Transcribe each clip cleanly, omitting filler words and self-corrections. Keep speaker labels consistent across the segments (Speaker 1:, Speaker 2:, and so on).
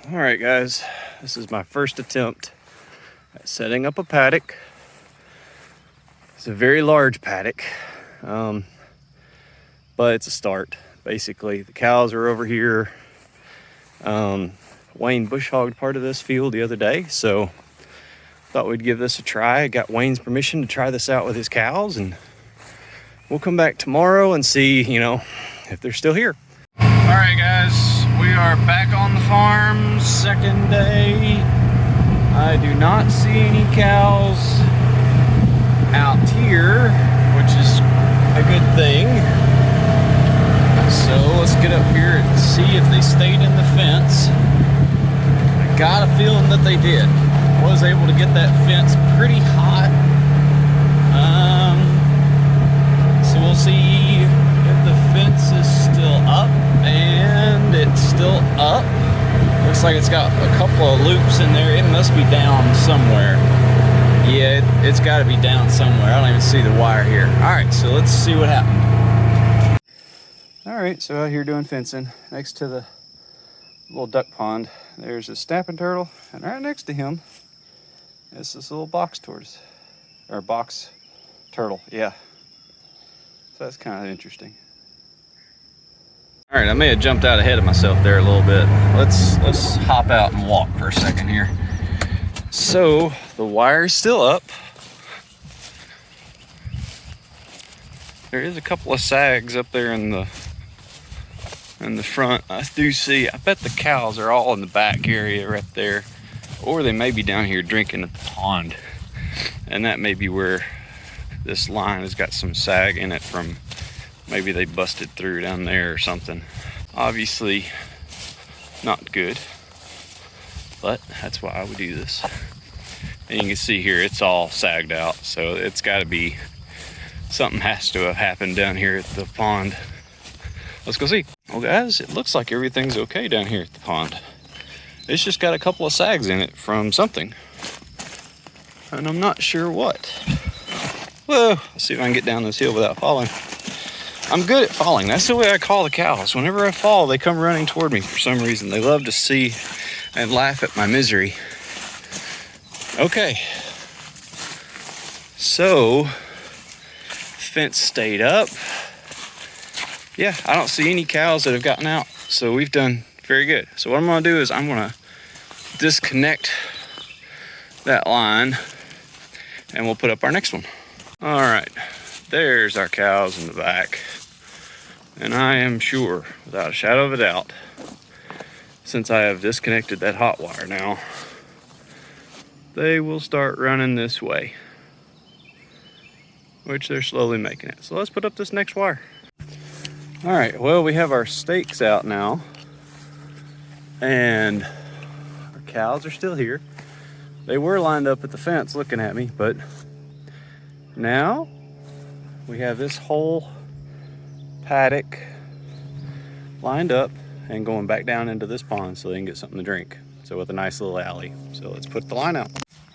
Speaker 1: All right, guys, this is my first attempt at setting up a paddock. It's a very large paddock, but it's a start. Basically, the cows are over here. Wayne bush hogged part of this field the other day, so thought we'd give this a try. I got Wayne's permission to try this out with his cows, and we'll come back tomorrow and see, if they're still here. All right, guys, we are back on the farm, second day. I do not see any cows out here, which is a good thing. So let's get up here and see if they stayed in the fence. I got a feeling that they did. Was able to get that fence pretty hot. So we'll see if the fence is still up, and it's still up. Looks like it's got a couple of loops in there. It must be down somewhere. Yeah, it's got to be down somewhere. I don't even see the wire here. All right, so let's see what happened. All right, so out here doing fencing next to the little duck pond. There's a snapping turtle, and right next to him is this little box tortoise, or box turtle. Yeah. So that's kind of interesting. All right, I may have jumped out ahead of myself there a little bit. Let's hop out and walk for a second here. So the wire's still up. There is a couple of sags up there in the front. I do see, I bet the cows are all in the back area right there, or they may be down here drinking at the pond, and that may be where this line has got some sag in it from, maybe they busted through down there or something. Obviously not good, but that's why we do this. And you can see here it's all sagged out, so it's got to be, something has to have happened down here at the pond. Let's go see. Well, guys, it looks like everything's okay down here at the pond. It's just got a couple of sags in it from something, and I'm not sure what. Whoa, let's see if I can get down this hill without falling. I'm good at falling. That's the way I call the cows. Whenever I fall, they come running toward me for some reason. They love to see and laugh at my misery. Okay. So, fence stayed up. Yeah, I don't see any cows that have gotten out. So we've done very good. So what I'm gonna do is I'm gonna disconnect that line and we'll put up our next one. All right, there's our cows in the back. And I am sure, without a shadow of a doubt, since I have disconnected that hot wire now, they will start running this way, which they're slowly making it. So let's put up this next wire. All right, well, we have our stakes out now, and our cows are still here. They were lined up at the fence looking at me, but now we have this whole paddock lined up and going back down into this pond so they can get something to drink. So with a nice little alley. So let's put the line out.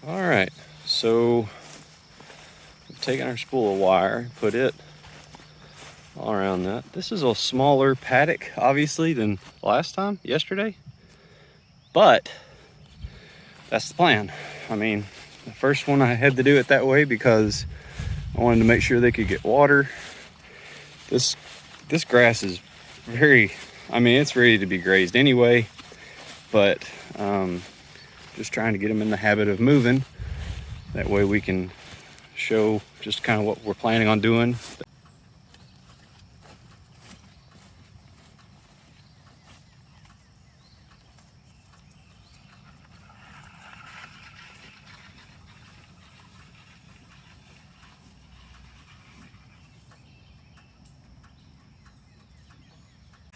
Speaker 1: All right, so we've taken our spool of wire, put it all around that. This is a smaller paddock, obviously, than last time, yesterday. But that's the plan. I mean, the first one I had to do it that way because I wanted to make sure they could get water. This grass is very, it's ready to be grazed anyway, but just trying to get them in the habit of moving. That way we can show just kind of what we're planning on doing.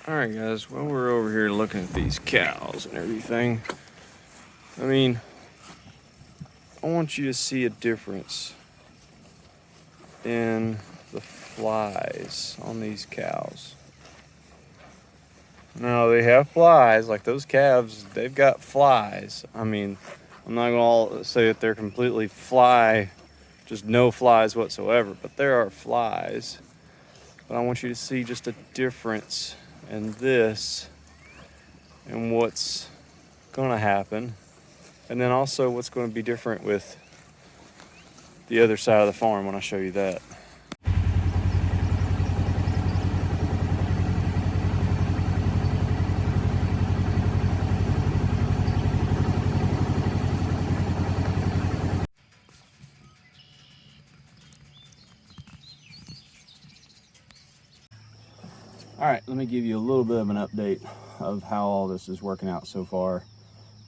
Speaker 1: All right, guys, while we're over here looking at these cows and everything, I want you to see a difference in the flies on these cows. Now, they have flies, like those calves, they've got flies. I'm not gonna say that they're completely just no flies whatsoever, but there are flies. But I want you to see just a difference in this and what's going to happen, and then also what's going to be different with the other side of the farm when I show you that. All right, let me give you a little bit of an update of how all this is working out so far.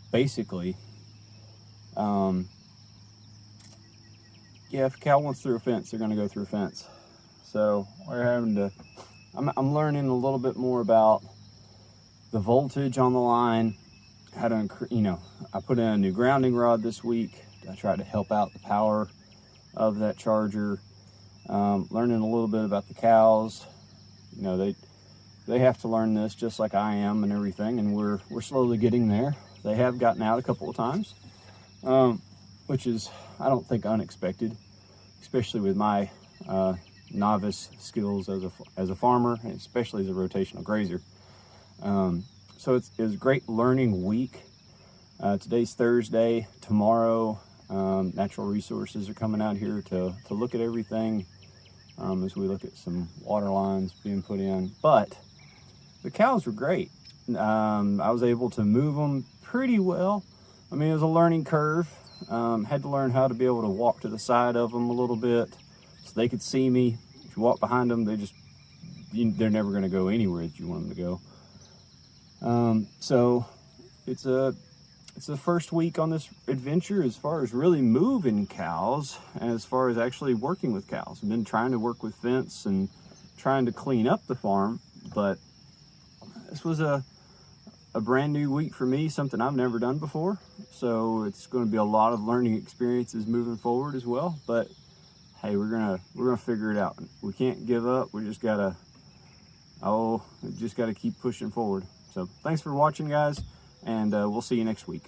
Speaker 1: Basically, yeah, if a cow wants through a fence, they're going to go through a fence. So we're having to, I'm learning a little bit more about the voltage on the line, how to, I put in a new grounding rod this week. I tried to help out the power of that charger. Learning a little bit about the cows. They have to learn this just like I am and everything, and we're slowly getting there. They have gotten out a couple of times, which is, I don't think, unexpected, especially with my novice skills as a farmer, and especially as a rotational grazer. So it was a great learning week. Today's Thursday. Tomorrow, Natural Resources are coming out here to look at everything as we look at some water lines being put in. But the cows were great. I was able to move them pretty well. I mean, it was a learning curve. Had to learn how to be able to walk to the side of them a little bit so they could see me. If you walk behind them, they're never going to go anywhere that you want them to go. So it's the first week on this adventure as far as really moving cows and as far as actually working with cows. I've been trying to work with fence and trying to clean up the farm, but this was a brand new week for me, something I've never done before. So it's going to be a lot of learning experiences moving forward as well. But hey, we're gonna figure it out. We can't give up. We just gotta keep pushing forward. So thanks for watching, guys, and we'll see you next week.